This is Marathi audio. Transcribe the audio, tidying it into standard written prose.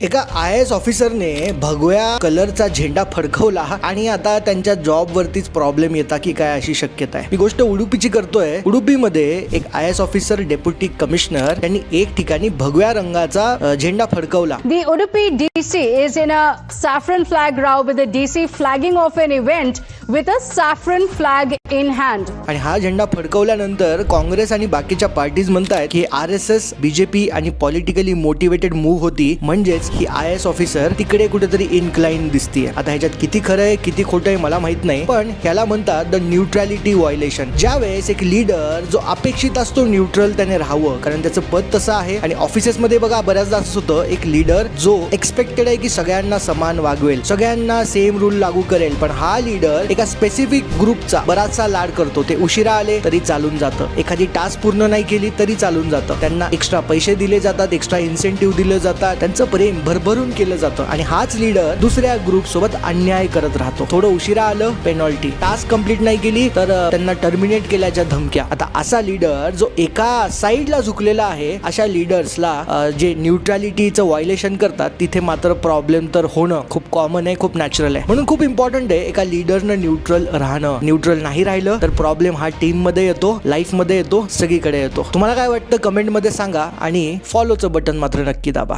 एका IAS ऑफिसरने भगव्या कलरचा झेंडा फडकवला आणि आता त्यांच्या जॉब वरतीच प्रॉब्लेम येता की काय अशी शक्यता आहे. ही गोष्ट उडुपीची करतोय. उडुपीमध्ये एक IAS ऑफिसर डेप्युटी कमिशनर त्यांनी एक ठिकाणी भगव्या रंगाचा झेंडा फडकवला. The Udupi DC is in a saffron flag row with the DC flagging off an event with a saffron flag in hand. आणि हा झेंडा फडकवल्यानंतर काँग्रेस आणि बाकीच्या पार्टीज म्हणतायत की RSS BJP आणि पॉलिटिकली मोटिवेटेड मूव्ह होती, म्हणजेच ही IAS ऑफिसर तिकडे कुठेतरी इन्क्लाइन दिसतीये. आता ह्याच्यात किती खरं आहे किती खोटं आहे मला माहित नाही, पण ह्याला म्हणतात द न्यूट्रॅलिटी व्हायोलेशन. ज्यावेळेस एक लीडर जो अपेक्षित असतो न्यूट्रल त्याने राहावं, कारण त्याचं पद तसं आहे. आणि ऑफिसेस मध्ये बघा बऱ्याचदा असं होतं, एक लीडर जो एक्सपेक्टेड आहे की सगळ्यांना समान वागवेल, सगळ्यांना सेम रूल लागू करेल, पण हा लीडर एका स्पेसिफिक ग्रुपचा बराचसा लाड करतो. ते उशिरा आले तरी चालून जातं, एखादी टास्क पूर्ण नाही केली तरी चालून जातं, त्यांना एक्स्ट्रा पैसे दिले जातात, एक्स्ट्रा इन्सेंटिव्ह दिले जातात, त्यांचं प्रेम भरभरून केलं जातं. आणि हाच लीडर दुसऱ्या ग्रुप सोबत अन्याय करत राहतो. थोडं उशिरा आलं पेनॉल्टी, टास्क कंप्लीट नाही केली तर त्यांना टर्मिनेट केल्याच्या धमक्या. आता असा लीडर जो एका साइडला झुकलेला आहे, अशा लीडर्सला जे न्यूट्रॅलिटीचं व्हायोलेशन करतात तिथे मात्र प्रॉब्लेम तर होणं खूप कॉमन आहे, खूप नॅचरल आहे. म्हणून खूप इम्पॉर्टंट आहे एका लीडरनं न्यूट्रल राहणं. न्यूट्रल नाही राहिलं तर प्रॉब्लेम हा टीम मध्ये येतो, लाईफ मध्ये येतो, सगळीकडे येतो. तुम्हाला काय वाटतं कमेंट मध्ये सांगा आणि फॉलोचं बटन मात्र नक्की दाबा.